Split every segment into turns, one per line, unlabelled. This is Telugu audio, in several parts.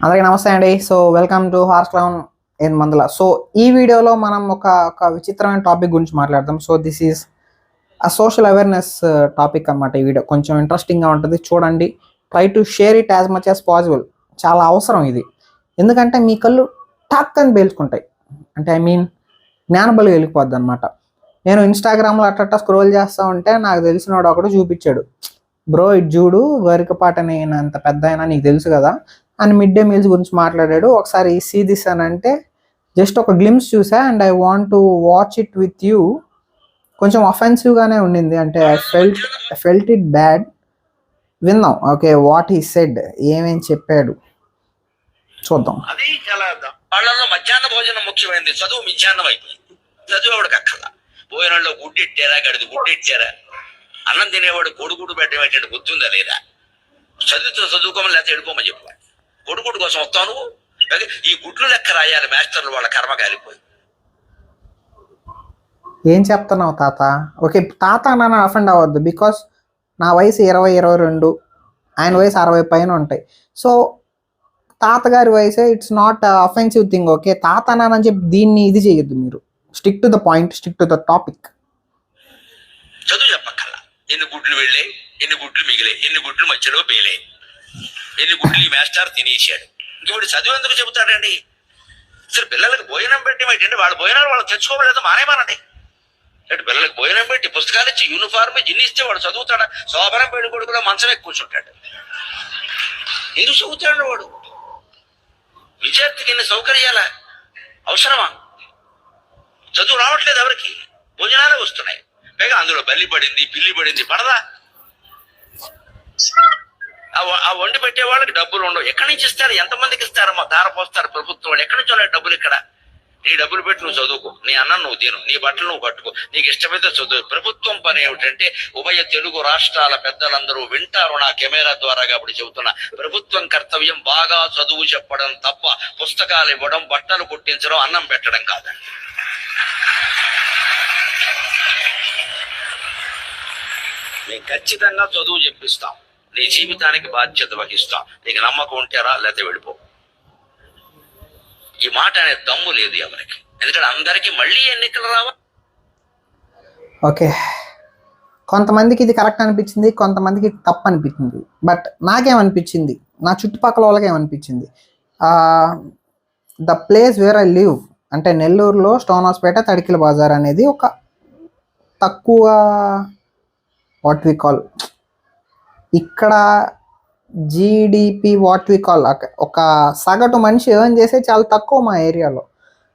అందరికీ నమస్తే అండి. So welcome to horse clown in మందుల. సో ఈ వీడియోలో మనం ఒక విచిత్రమైన టాపిక్ గురించి మాట్లాడదాం. సో దిస్ ఈజ్ ఆ సోషల్ అవేర్నెస్ టాపిక్ అనమాట. ఈ వీడియో కొంచెం ఇంట్రెస్టింగ్గా ఉంటుంది, చూడండి. Try to share it as much as possible. చాలా అవసరం ఇది, ఎందుకంటే మీ కళ్ళు టాక్ అని పేల్చుకుంటాయి. అంటే జ్ఞానబలి వెళ్ళిపోద్ది అనమాట. నేను ఇన్స్టాగ్రామ్లో అట్లా స్క్రోల్ చేస్తూ ఉంటే నాకు తెలిసినవాడు ఒకడు చూపించాడు, బ్రో ఇట్ చూడు గరికపాటని అంత పెద్ద అయినా నీకు తెలుసు కదా అని మిడ్ డే మీల్స్ గురించి మాట్లాడాడు. ఒకసారి సీ దిస్ అని అంటే జస్ట్ ఒక గ్లిమ్స్ చూసా and I want to watch it with you. కొంచెం అఫెన్సివ్గానే ఉండింది, అంటే ఐ ఫెల్ట్ ఇట్ బ్యాడ్. విందాం ఓకే వాట్ హీ సెడ్, ఏమేం చెప్పాడు చూద్దాం.
అది చాలా వాళ్ళలో మధ్యాహ్న భోజనం ముఖ్యమైనది, చదువు మిధ్యాహ్నం అయిపోయింది. చదువు ఆవిడకి అక్కల భోజనంలో గుడ్డెట్టారా గడిది గుడ్డెట్టారా, అన్నం తినేవాడు కొడుకుడు పెట్టేటట్టు గుర్తుందా లేదా, చదువుకోమని లేకపోతే ఎడుకోమని చెప్పాడు. కొడుకుడు కోసం వస్తాను, ఈ గుడ్లు లెక్క రాయాలి మాస్టర్లు, వాళ్ళ కర్మ కాలిపోయి.
ఏం చెప్తున్నావు తాత? ఓకే తాత నన్ను అఫెండ్ అవ్వద్దు, బికాస్ నా వయసు 20-22, ఆయన వయసు 60 పైన ఉంటాయి. సో తాతగారి వయసే, it's not offensive thing. Okay తాత నానని చెప్పి దీన్ని ఇది చేయొద్దు. మీరు stick to the point, stick to the topic.
చదువు చెప్పక్కల్లా, ఎన్ని గుడ్లు వెళ్ళాయి, ఎన్ని గుడ్లు మిగిలాయి, ఎన్ని గుడ్లు మధ్యలో పేలాయి, ఎన్ని గుడ్లు ఈ మాస్టర్ తినేసాడు. ఇంకోటి చదువు ఎందుకు చెబుతాడండి? అసలు పిల్లలకు భోజనం పెట్టి ఏంటంటే వాళ్ళ భోజనాలు వాళ్ళు తెచ్చుకోవలేదు మానేమానండి. అంటే పిల్లలకు భోజనం పెట్టి పుస్తకాలు ఇచ్చి యూనిఫార్మ్ జిన్ని ఇస్తే వాడు చదువుతాడా? శోభనం పెళ్లి కొడుకులో మంచం ఎక్కువ కూర్చుంటాడు. ఎందుకు చదువుతాడు వాడు? విద్యార్థికి ఎన్ని సౌకర్యాలా అవసరమా? చదువు రావట్లేదు ఎవరికి, భోజనాలే వస్తున్నాయి. పైగా అందులో బల్లి పడింది, పిల్లి పడింది, పడదా? ఆ వండి పెట్టే వాళ్ళకి డబ్బులు ఉండవు. ఎక్కడి నుంచి ఇస్తారు? ఎంతమందికి ఇస్తారమ్మా? ధార పోస్తారు ప్రభుత్వం వాళ్ళు. ఎక్కడి నుంచి ఉన్నాయి డబ్బులు? ఇక్కడ నీ డబ్బులు పెట్టి నువ్వు చదువుకో, నీ అన్నం నువ్వు తిను, నీ బట్టలు నువ్వు కట్టుకో, నీకు ఇష్టమైతే చదువు. ప్రభుత్వం పని ఏమిటంటే, ఉభయ తెలుగు రాష్ట్రాల పెద్దలందరూ వింటారు నా కెమెరా ద్వారా కాబట్టి చెబుతున్నా, ప్రభుత్వం కర్తవ్యం బాగా చదువు చెప్పడం తప్ప పుస్తకాలు ఇవ్వడం, బట్టలు కుట్టించడం, అన్నం పెట్టడం కాదండి. మేము ఖచ్చితంగా చదువు చెప్పిస్తాం, నీ జీవితానికి బాధ్యత వహిస్తాం. నీకు నమ్మకం ఉంటారా లేకపోతే వెళ్ళిపో. ఈ మాట అనే దమ్ము లేదు ఎవరికి, ఎందుకంటే అందరికీ మళ్ళీ ఎన్నికలు రావా.
ఓకే కొంతమందికి ఇది కరెక్ట్ అనిపించింది, కొంతమందికి తప్పు అనిపించింది. బట్ నాకేమనిపించింది, నా చుట్టుపక్కల వాళ్ళకి ఏమనిపించింది, the place where I live అంటే నెల్లూరులో స్టోన్ హౌస్పేట తడికిల బజార్ అనేది ఒక తక్కువ వాట్ వి కాల్, ఇక్కడ జీడిపి వాట్ వి కాల్, ఒక సగటు మనిషి ఎర్న్ చేసే చాలా తక్కువ మా ఏరియాలో.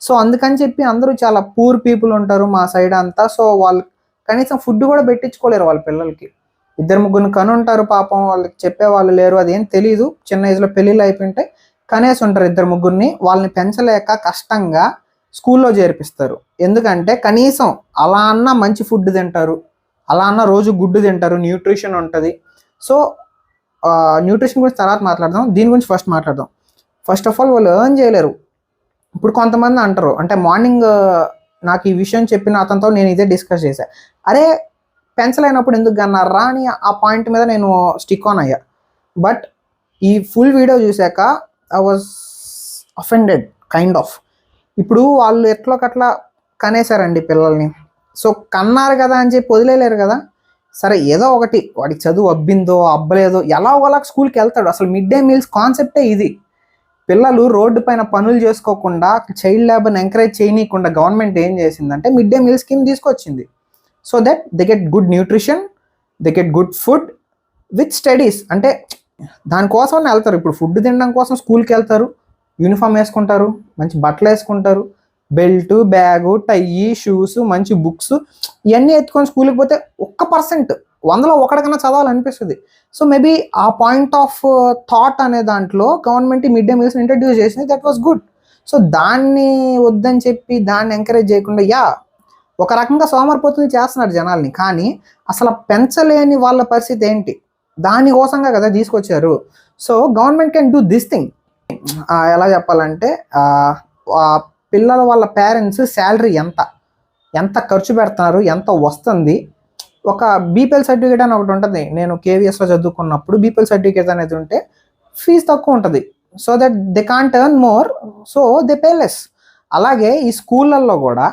సో అందుకని చెప్పి అందరూ చాలా పూర్ పీపుల్ ఉంటారు మా సైడ్ అంతా. సో వాళ్ళు కనీసం ఫుడ్ కూడా పెట్టించుకోలేరు వాళ్ళ పిల్లలకి. 2-3 కను ఉంటారు పాపం, వాళ్ళకి చెప్పేవాళ్ళు లేరు, అదేం తెలీదు. చిన్న ఏజ్లో పెళ్ళిళ్ళు అయిపోయింటే కనేసి ఉంటారు 2-3. వాళ్ళని పెంచలేక కష్టంగా స్కూల్లో చేర్పిస్తారు. ఎందుకంటే కనీసం అలా అన్న మంచి ఫుడ్ తింటారు, అలా అన్న రోజు గుడ్డు తింటారు, న్యూట్రిషన్ ఉంటుంది. సో న్యూట్రిషన్ గురించి తర్వాత మాట్లాడదాం, దీని గురించి ఫస్ట్ మాట్లాడదాం. ఫస్ట్ ఆఫ్ ఆల్ వాళ్ళు ఎర్న్ చేయలేరు. ఇప్పుడు కొంతమంది అంటారు, అంటే మార్నింగ్ నాకు ఈ విషయం చెప్పిన అతనితో నేను ఇదే డిస్కస్ చేశాను, అరే పెన్సిల్ ఎందుకు కన్నారా అని ఆ పాయింట్ మీద నేను స్టిక్ ఆన్ అయ్యా. బట్ ఈ ఫుల్ వీడియో చూశాక I was offended kind of. ఇప్పుడు వాళ్ళు ఎట్లోకట్లా కనేశారండి పిల్లల్ని. సో కన్నారు కదా అని చెప్పి వదిలేలేరు కదా. సరే ఏదో ఒకటి వాడికి చదువు అబ్బిందో అబ్బలేదో ఎలా ఒకలా స్కూల్కి వెళ్తాడు. అసలు మిడ్ డే మీల్స్ కాన్సెప్టే ఇది. పిల్లలు రోడ్డు పైన పనులు చేసుకోకుండా, చైల్డ్ లేబర్ని ఎంకరేజ్ చేయనీయకుండా గవర్నమెంట్ ఏం చేసిందంటే మిడ్ డే మీల్ స్కీమ్ తీసుకొచ్చింది. So that they get good nutrition, they get good food with studies. అంటే దానికోసం వెళ్తారు. ఇప్పుడు ఫుడ్ తినడం కోసం స్కూల్కి వెళ్తారు, యూనిఫామ్ వేసుకుంటారు, మంచి బట్టలు వేసుకుంటారు, బెల్ట్, బ్యాగు, టై, షూస్, మంచి బుక్స్, ఇవన్నీ ఎత్తుకొని స్కూల్కి పోతే 1% 100లో 1 కన్నా చదవాలనిపిస్తుంది. సో మేబీ ఆ పాయింట్ ఆఫ్ థాట్ అనే దాంట్లో government mid day meals introduce చేసింది, దట్ వాస్ గుడ్. సో దాన్ని వద్దని చెప్పి దాన్ని ఎంకరేజ్ చేయకుండా ఒక రకంగా సోమరిపోతులు చేస్తున్నారు జనాల్ని. కానీ అసలు పెంచలేని వాళ్ళ పరిస్థితి ఏంటి, దానికోసంగా కదా తీసుకొచ్చారు. So government can do this thing. ఎలా చెప్పాలంటే పిల్లల వాళ్ళ పేరెంట్స్ శాలరీ ఎంత ఖర్చు పెడుతున్నారు, ఎంత వస్తుంది. ఒక బీపీఎల్ సర్టిఫికేట్ అని ఒకటి ఉంటుంది. నేను కేవీఎస్లో చదువుకున్నప్పుడు బీపీఎల్ సర్టిఫికేట్ అనేది ఉంటే ఫీజు తక్కువ ఉంటుంది. So that they can't earn more, so they pay less. అలాగే ఈ స్కూళ్ళల్లో కూడా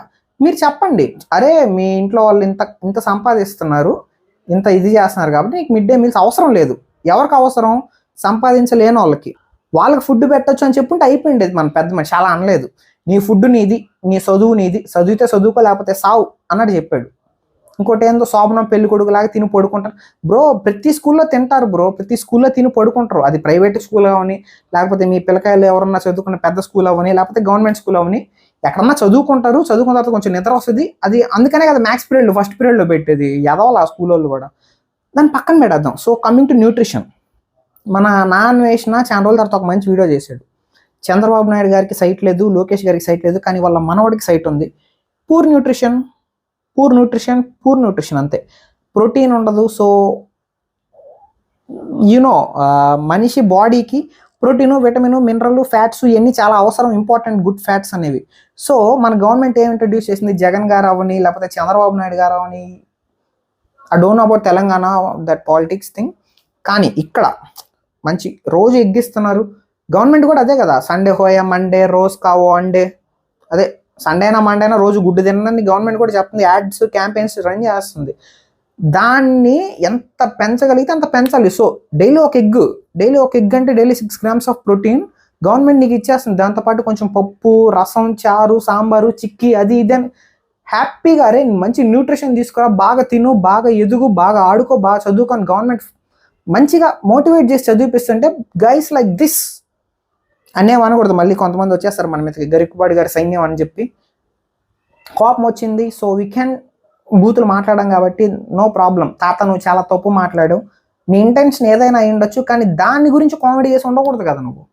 మీరు చెప్పండి, అరే మీ ఇంట్లో వాళ్ళు ఇంత ఇంత సంపాదిస్తున్నారు, ఇంత ఇది చేస్తున్నారు కాబట్టి నీకు మిడ్ డే మీల్స్ అవసరం లేదు. ఎవరికి అవసరం? సంపాదించలేని వాళ్ళకి. వాళ్ళకి ఫుడ్ పెట్టచ్చు అని చెప్పుంటే అయిపోయింది. మన పెద్ద మనిషి అలా అనలేదు. నీ ఫుడ్ నీది, నీ చదువు నీది, చదివితే చదువుకో లేకపోతే సావు అన్నట్టు చెప్పాడు. ఇంకోటి ఏందో శోభనం పెళ్లి కొడుకు లాగా తిని పడుకుంటారు. బ్రో ప్రతి స్కూల్లో తింటారు బ్రో, ప్రతి స్కూల్లో తిని పడుకుంటారు. అది ప్రైవేట్ స్కూల్ అవని, లేకపోతే మీ పిల్లకాయలు ఎవరన్నా చదువుకున్న పెద్ద స్కూల్ అవని, లేకపోతే గవర్నమెంట్ స్కూల్ అవని, ఎక్కడన్నా చదువుకుంటారు. చదువుకున్న తర్వాత కొంచెం నిద్ర వస్తుంది. అది అందుకనే కదా మ్యాథ్స్ పీరియడ్లో ఫస్ట్ పీరియడ్లో పెట్టేది ఎదవాలి ఆ స్కూల్ వాళ్ళు కూడా. దాన్ని పక్కన పెడేద్దాం. సో కమింగ్ టు న్యూట్రిషన్, మన నాన్వేషణ చాలా రోజుల తర్వాత ఒక మంచి వీడియో చేశాడు. చంద్రబాబు నాయుడు గారికి సైట్ లేదు, లోకేష్ గారికి సైట్ లేదు, కానీ వాళ్ళ మనవడికి సైట్ ఉంది. Poor nutrition, poor nutrition, poor nutrition అంతే. ప్రోటీన్ ఉండదు. సో యూనో మనిషి బాడీకి ప్రోటీను, విటమిన్, మినరల్, ఫ్యాట్స్ ఇవన్నీ చాలా అవసరం, ఇంపార్టెంట్ గుడ్ ఫ్యాట్స్ అనేవి. సో మన గవర్నమెంట్ ఏం ఇంట్రడ్యూస్ చేసింది, జగన్ గారు అవని లేకపోతే చంద్రబాబు నాయుడు గారు అవని, I don't know about Telangana that politics thing, కానీ ఇక్కడ మంచి రోజు ఎగ్గిస్తున్నారు. గవర్నమెంట్ కూడా అదే కదా, సండే హోయా మండే, రోజ్ కావో అండే, అదే సండేనా మండేనా రోజు గుడ్డు తినని గవర్నమెంట్ కూడా చెప్తుంది. యాడ్స్ క్యాంపెయిన్స్ రన్ చేస్తుంది. దాన్ని ఎంత పెంచగలిగితే అంత పెంచాలి. సో డైలీ ఒక ఎగ్ అంటే daily 6 grams of protein government నీకు ఇచ్చేస్తుంది. దాంతోపాటు కొంచెం పప్పు, రసం, చారు, సాంబారు, చిక్కీ, అది ఇది అని హ్యాపీగా అరే మంచి న్యూట్రిషన్ తీసుకురా, బాగా తిను, బాగా ఎదుగు, బాగా ఆడుకో, బాగా చదువుకొని గవర్నమెంట్ మంచిగా మోటివేట్ చేసి చదివిపిస్తుంటే గైస్ లైక్ దిస్ అనేమనకూడదు. మళ్ళీ కొంతమంది వచ్చేస్తారు మన మీదకి, గరికపాటి గారి సైన్యం అని చెప్పి. కోపం వచ్చింది, సో వీ కెన్ బూతులు మాట్లాడడం కాబట్టి నో ప్రాబ్లం. తాత నువ్వు చాలా తప్పు మాట్లాడావు, నీ ఇంటెన్షన్ ఏదైనా అయి ఉండొచ్చు, కానీ దాని గురించి కామెడీ చేసి ఉండకూడదు కదా. నువ్వు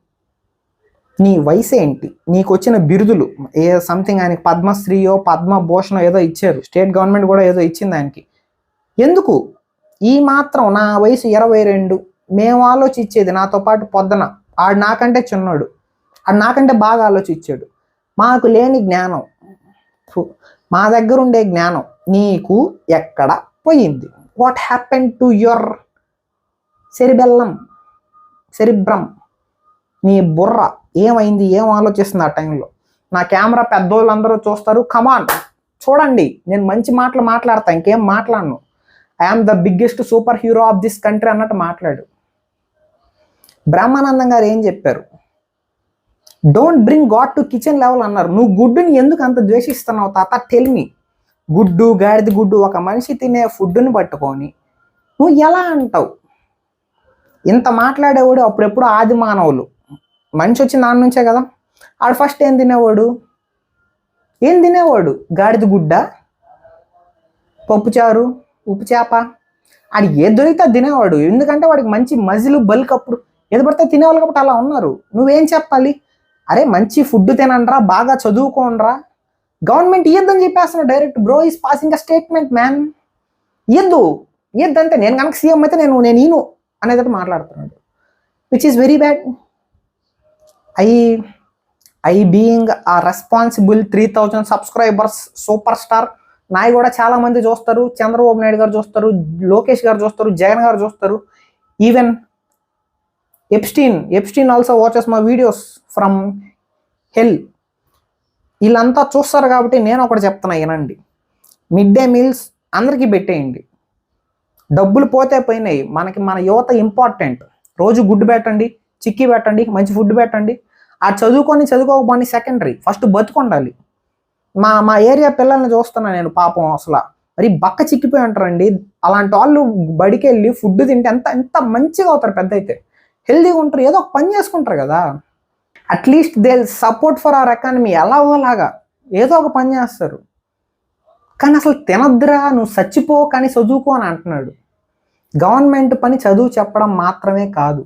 నీ వయసు ఏంటి, నీకు వచ్చిన బిరుదులు ఏ సంథింగ్, ఆయనకి పద్మశ్రీయో పద్మభూషణో ఏదో ఇచ్చారు, స్టేట్ గవర్నమెంట్ కూడా ఏదో ఇచ్చింది ఆయనకి. ఎందుకు ఈ మాత్రం? నా వయసు 22, మేము ఆలోచించేది నాతో పాటు పొద్దున, ఆడు నాకంటే చిన్నాడు, ఆడు నాకంటే బాగా ఆలోచించాడు. మాకు లేని జ్ఞానం, మా దగ్గర ఉండే జ్ఞానం నీకు ఎక్కడ పోయింది? What happen to your cerebrum? నీ బుర్ర ఏమైంది? ఏం ఆలోచిస్తుంది ఆ టైంలో? నా కెమెరా పెద్దోళ్ళందరూ చూస్తారు, కమాన్ చూడండి, నేను మంచి మాటలు మాట్లాడతా, ఇంకేం మాట్లాడను. I am the biggest super hero of this country అన్నట్టు మాట్లాడు. బ్రహ్మానందం గారు ఏం చెప్పారు? Don't bring God to kitchen level అన్నారు. నువ్వు గుడ్డుని ఎందుకు అంత ద్వేషిస్తున్నావు తాత? Tell me. గుడ్డు, గాడిద గుడ్డు, ఒక మనిషి తినే ఫుడ్ని పట్టుకొని నువ్వు ఎలా అంటావు? ఇంత మాట్లాడేవాడు అప్పుడెప్పుడు ఆది మానవులు, మనిషి వచ్చిన దాని నుంచే కదా. ఆడు ఫస్ట్ ఏం తినేవాడు? గాడిద గుడ్డ, పప్పుచారు, ఉప్పు చేప, ఆడు ఏది దొరికితే తినేవాడు. ఎందుకంటే వాడికి మంచి మజిలు బల్క్, అప్పుడు ఏది పడితే తినేవాళ్ళు కాబట్టి అలా ఉన్నారు. నువ్వేం చెప్పాలి? అరే మంచి ఫుడ్ తినండ్రా, బాగా చదువుకోండ్రా. గవర్నమెంట్ ఇయ్యద్దని చెప్పేస్తున్నాడు direct. Bro is passing a statement man. ఇయ్యద్దంటే నేను కనుక సీఎం అయితే నేను ఈను అనేది మాట్లాడుతున్నాడు, which is very bad. I being a responsible 3000 subscribers super star, నాయి కూడా చాలా మంది చూస్తారు. చంద్రబాబు నాయుడు గారు చూస్తారు, లోకేష్ గారు చూస్తారు, జగన్ గారు చూస్తారు, even Epstein also watches my videos from హెల్. వీళ్ళంతా చూస్తారు కాబట్టి నేను ఒకటి చెప్తున్నా, వినండి. మిడ్ డే మీల్స్ అందరికీ పెట్టేయండి. డబ్బులు పోతే పోయినాయి, మనకి మన యువత ఇంపార్టెంట్. రోజు గుడ్డు పెట్టండి, చిక్కీ పెట్టండి, మంచి ఫుడ్ పెట్టండి. ఆ చదువుకోకపోని సెకండరీ, ఫస్ట్ బతుకుండాలి. మా ఏరియా పిల్లల్ని చూస్తున్నా నేను, పాపం అసలు మరి బక్క చిక్కిపోయి ఉంటారండి. అలాంటి వాళ్ళు బడికి వెళ్ళి ఫుడ్ తింటే ఎంత మంచిగా అవుతారు, పెద్ద అయితే హెల్దీగా ఉంటారు, ఏదో ఒక పని చేసుకుంటారు కదా. At least they support for our economy, ఎలాగోలాగా ఏదో ఒక పని చేస్తారు. కానీ అసలు తినద్దురా, నువ్వు చచ్చిపో కానీ చదువుకో అని అంటున్నాడు. గవర్నమెంట్ పని చదువు చెప్పడం మాత్రమే కాదు,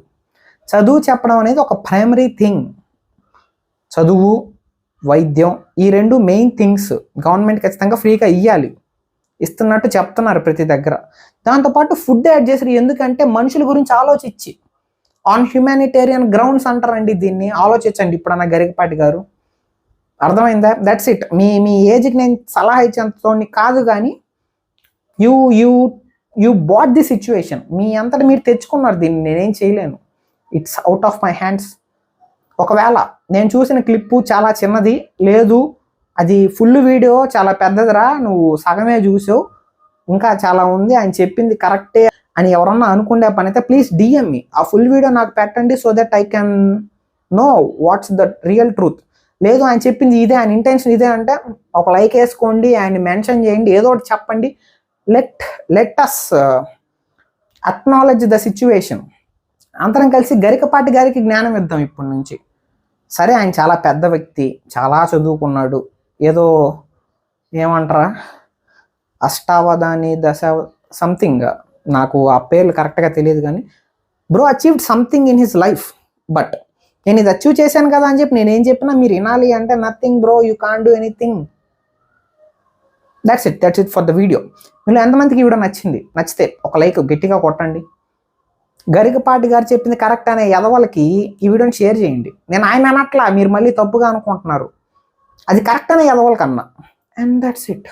చదువు చెప్పడం అనేది ఒక ప్రైమరీ థింగ్. చదువు, వైద్యం, ఈ 2 మెయిన్ థింగ్స్ గవర్నమెంట్ ఖచ్చితంగా ఫ్రీగా ఇవ్వాలి. ఇస్తున్నట్టు చెప్తున్నారు ప్రతి దగ్గర. దాంతోపాటు ఫుడ్ యాడ్ చేసారు. ఎందుకంటే మనుషుల గురించి ఆలోచించి, ఆన్ హ్యూమానిటేరియన్ గ్రౌండ్స్ అంటారండి దీన్ని. ఆలోచించండి ఇప్పుడన్నా గరికపాటి గారు, అర్థమైందా? That's it. మీ ఏజ్కి నేను సలహా ఇచ్చేంత కాదు, కానీ యూ బాట్ ది సిచ్యువేషన్. మీ అంతటా మీరు తెచ్చుకున్నారు దీన్ని, నేనేం చేయలేను. It's out of my hands. ఒకవేళ నేను చూసిన క్లిప్పు చాలా చిన్నది, లేదు అది ఫుల్ వీడియో చాలా పెద్దదిరా, నువ్వు సగమే చూసావు, ఇంకా చాలా ఉంది, ఆయన చెప్పింది కరెక్టే అని ఎవరన్నా అనుకునే పని అయితే ప్లీజ్ డిఎం మీ, ఆ ఫుల్ వీడియో నాకు పెట్టండి, so that I can know what's the real truth. లేదు ఆయన చెప్పింది ఇదే, ఆయన ఇంటెన్షన్ ఇదే అంటే ఒక లైక్ వేసుకోండి, ఆయన మెన్షన్ చేయండి, ఏదో ఒకటి చెప్పండి. Let us acknowledge the situation. అందరం కలిసి గరికపాటి గారికి జ్ఞానం ఇద్దాం ఇప్పటి నుంచి. సరే ఆయన చాలా పెద్ద వ్యక్తి, చాలా చదువుకున్నాడు, ఏదో ఏమంటారా అష్టావధాని దశ సంథింగ్, నాకు ఆ పేర్లు కరెక్ట్గా తెలియదు, కానీ bro achieved something in his life. But నేను ఇది అచీవ్ చేశాను కదా అని చెప్పి నేనేం చెప్పినా మీరు వినాలి అంటే nothing bro, you can't do anything. That's it for the video. మీరు ఎంతమందికి ఈ వీడియో నచ్చితే ఒక లైక్ గట్టిగా కొట్టండి. గరికపాటి గారు చెప్పింది కరెక్ట్ అనే ఎదవలకి ఈ వీడియోని షేర్ చేయండి. నేను ఆయన అనట్లా, మీరు మళ్ళీ తప్పుగా అనుకుంటున్నారు, అది కరెక్ట్ అనే ఎదవలకన్నా. And that's it.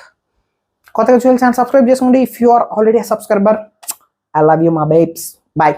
కొత్తగా చూడాలి ఛానల్ సబ్స్క్రైబ్ చేసుకోండి. If you are already subscriber, I love you మా బేబ్స్. బాయ్.